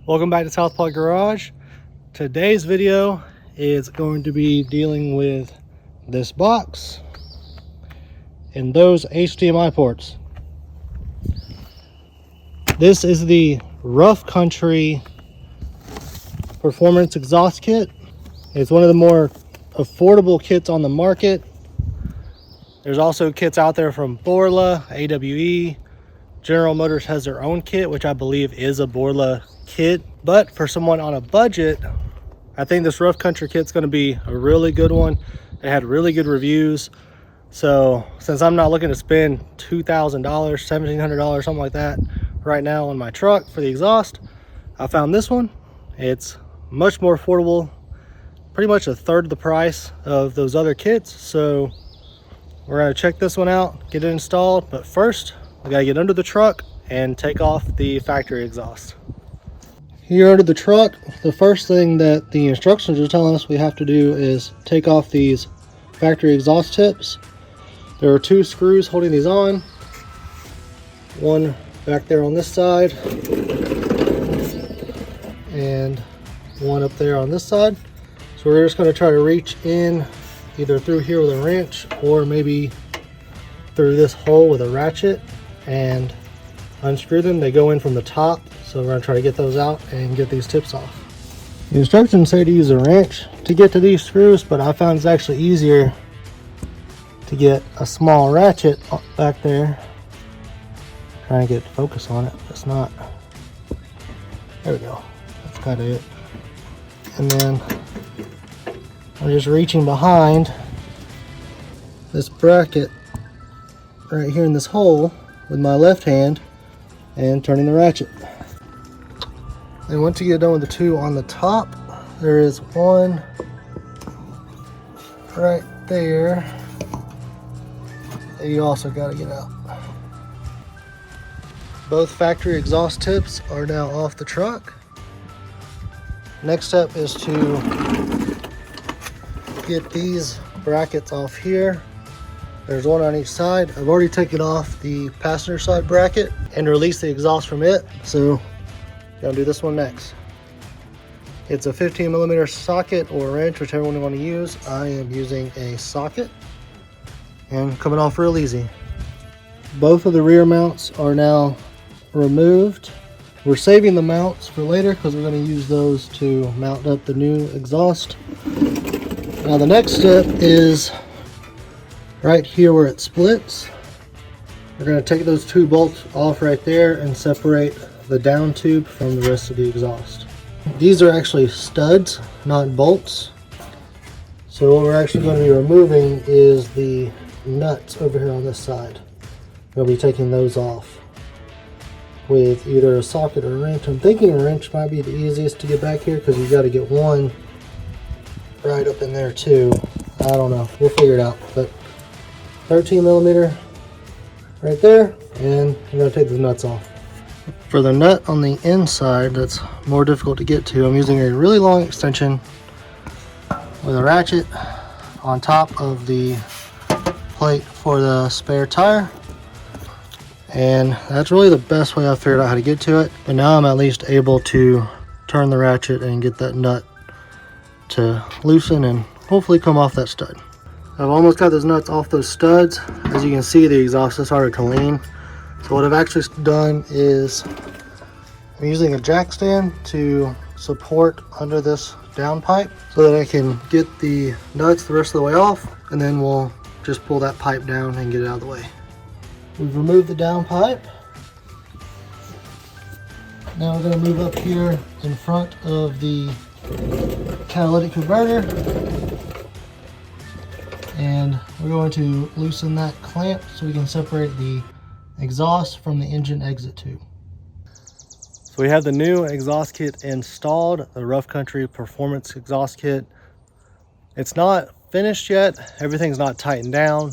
Welcome back to Southpaw Garage. Today's video is going to be dealing with this box and those HDMI ports. This is the Rough Country Performance Exhaust Kit. It's one of the more affordable kits on the market. There's also kits out there from Borla, AWE. General Motors has their own kit, which I believe is a Borla kit. But for someone on a budget, I think this Rough Country kit's going to be a really good one. It had really good reviews. So since I'm not looking to spend $2,000, $1,700, something like that right now on my truck for the exhaust, I found this one. It's much more affordable, pretty much a third of the price of those other kits. So we're going to check this one out, get it installed. But first, we got to get under the truck and take off the factory exhaust. Here under the truck, the first thing that the instructions are telling us we have to do is take off these factory exhaust tips. There are two screws holding these on. One back there on this side and one up there on this side. So we're just going to try to reach in either through here with a wrench or maybe through this hole with a ratchet and unscrew them. They go in from the top, so we're going to try to get those out and get these tips off. The instructions say to use a wrench to get to these screws, but I found it's actually easier to get a small ratchet back there. Trying to get focus on it, but it's not. There we go. That's kind of it. And then I'm just reaching behind this bracket right here in this hole with my left hand and turning the ratchet. And once you get done with the two on the top, there is one right there that you also got to get out. Both factory exhaust tips are now off the truck. Next step is to get these brackets off here. There's one on each side. I've already taken off the passenger side bracket and released the exhaust from it. So gonna do this one next. It's a 15mm socket or wrench, whichever one you want to use. I am using a socket and coming off real easy. Both of the rear mounts are now removed. We're saving the mounts for later because we're going to use those to mount up the new exhaust. Now the next step is right here where it splits. We're going to take those two bolts off right there and separate the down tube from the rest of the exhaust. These are actually studs, not bolts. So what we're actually going to be removing is the nuts over here on this side. We'll be taking those off with either a socket or a wrench. I'm thinking a wrench might be the easiest to get back here because you got to get one right up in there too. I don't know, we'll figure it out. But 13mm right there, and I'm going to take the nuts off. For the nut on the inside that's more difficult to get to, I'm using a really long extension with a ratchet on top of the plate for the spare tire. And that's really the best way I've figured out how to get to it. But now I'm at least able to turn the ratchet and get that nut to loosen and hopefully come off that stud. I've almost got those nuts off those studs. As you can see, the exhaust has started to lean. So what I've actually done is I'm using a jack stand to support under this down pipe so that I can get the nuts the rest of the way off, and then we'll just pull that pipe down and get it out of the way. We've removed the down pipe. Now we're going to move up here in front of the catalytic converter, and we're going to loosen that clamp so we can separate the exhaust from the engine exit tube. So we have the new exhaust kit installed, the Rough Country Performance Exhaust Kit. It's not finished yet. Everything's not tightened down.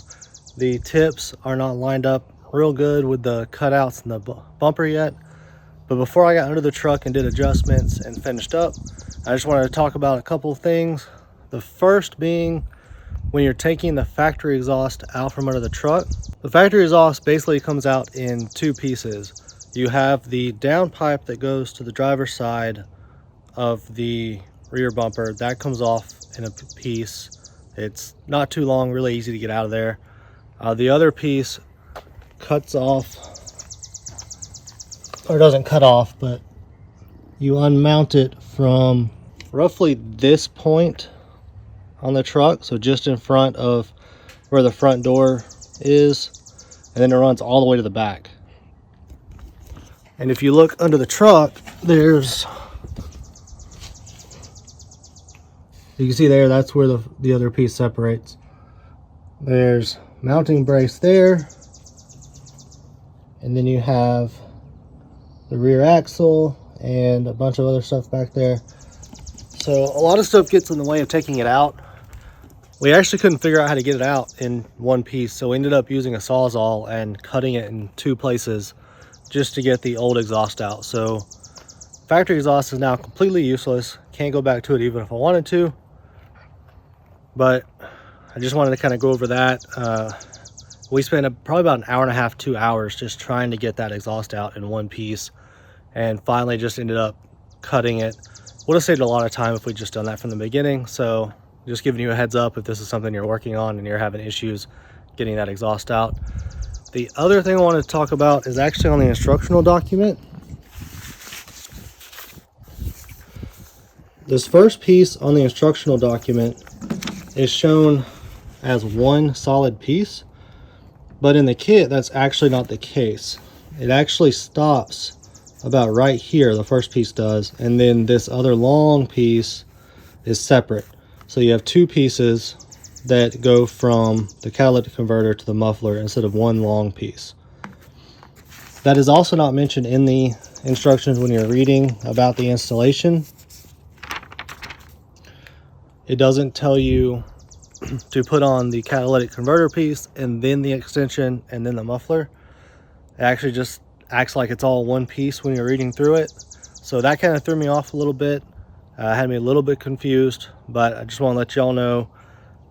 The tips are not lined up real good with the cutouts in the bumper yet. But before I got under the truck and did adjustments and finished up, I just wanted to talk about a couple of things. The first being, when you're taking the factory exhaust out from under the truck, the factory exhaust basically comes out in two pieces. you have the downpipe that goes to the driver's side of the rear bumper. That comes off in a piece. It's not too long, really easy to get out of there. The other piece cuts off, or doesn't cut off, but you unmount it from roughly this point on the truck, so just in front of where the front door is, and then it runs all the way to the back. And if you look under the truck, there's, you can see there, that's where the other piece separates. There's mounting brace there, and then you have the rear axle and a bunch of other stuff back there. So a lot of stuff gets in the way of taking it out. We actually couldn't figure out how to get it out in one piece, so we ended up using a Sawzall and cutting it in 2 places just to get the old exhaust out. So factory exhaust is now completely useless. Can't go back to it even if I wanted to. But I just wanted to kind of go over that. We spent probably about an hour and a half, 2 hours just trying to get that exhaust out in one piece, and finally just ended up cutting it. Would have saved a lot of time if we just done that from the beginning. So just giving you a heads up if this is something you're working on and you're having issues getting that exhaust out. The other thing I wanted to talk about is actually on the instructional document. This first piece on the instructional document is shown as one solid piece, but in the kit that's actually not the case. It actually stops about right here, the first piece does, and then this other long piece is separate. So you have 2 pieces that go from the catalytic converter to the muffler instead of one long piece. That is also not mentioned in the instructions when you're reading about the installation. It doesn't tell you to put on the catalytic converter piece and then the extension and then the muffler. It actually just acts like it's all one piece when you're reading through it. So that kind of threw me off a little bit. Had me a little bit confused, but I just want to let y'all know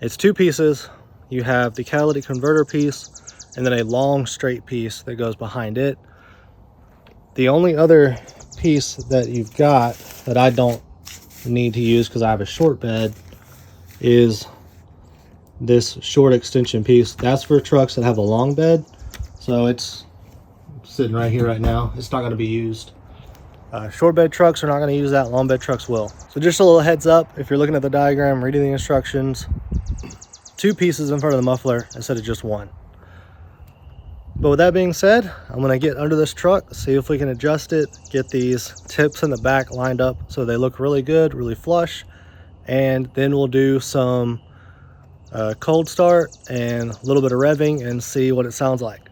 it's 2 pieces. You have the catalytic converter piece and then a long straight piece that goes behind it. The only other piece that you've got that I don't need to use because I have a short bed is this short extension piece. That's for trucks that have a long bed. So it's sitting right here right now. It's not going to be used. Short bed trucks are not going to use that. Long bed trucks will. So just a little heads up, if you're looking at the diagram, reading the instructions, 2 pieces in front of the muffler instead of just 1. But with that being said, I'm going to get under this truck, see if we can adjust it, get these tips in the back lined up so they look really good, really flush, and then we'll do some cold start and a little bit of revving and see what it sounds like.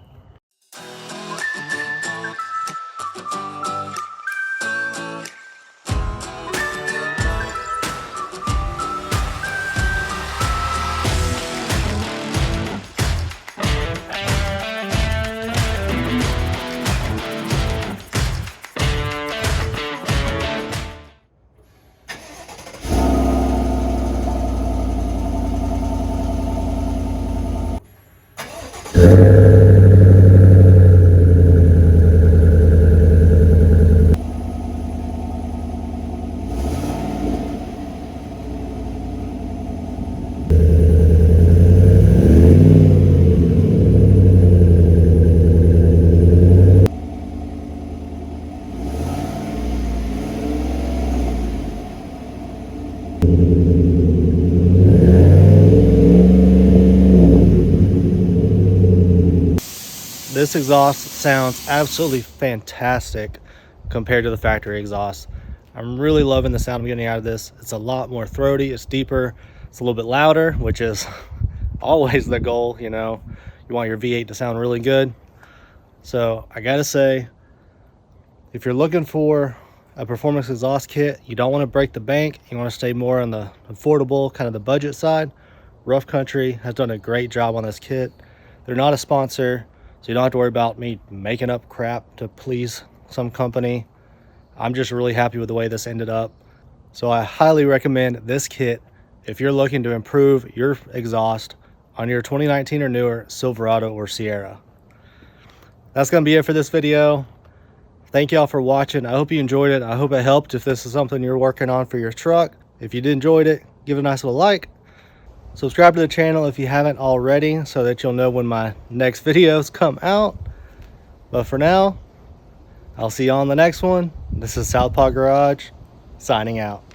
This exhaust sounds absolutely fantastic compared to the factory exhaust. I'm really loving the sound I'm getting out of this. It's a lot more throaty, it's deeper, it's a little bit louder, which is always the goal, you know. You want your V8 to sound really good. So I gotta say, if you're looking for a performance exhaust kit, you don't want to break the bank, you want to stay more on the affordable, kind of the budget side, Rough Country has done a great job on this kit. They're not a sponsor, so you don't have to worry about me making up crap to please some company. I'm just really happy with the way this ended up. So I highly recommend this kit if you're looking to improve your exhaust on your 2019 or newer Silverado or Sierra. That's going to be it for this video. Thank y'all for watching. I hope you enjoyed it. I hope it helped if this is something you're working on for your truck. If you did enjoy it, give it a nice little like. Subscribe to the channel if you haven't already so that you'll know when my next videos come out. But for now, I'll see you on the next one. This is Southpaw Garage, signing out.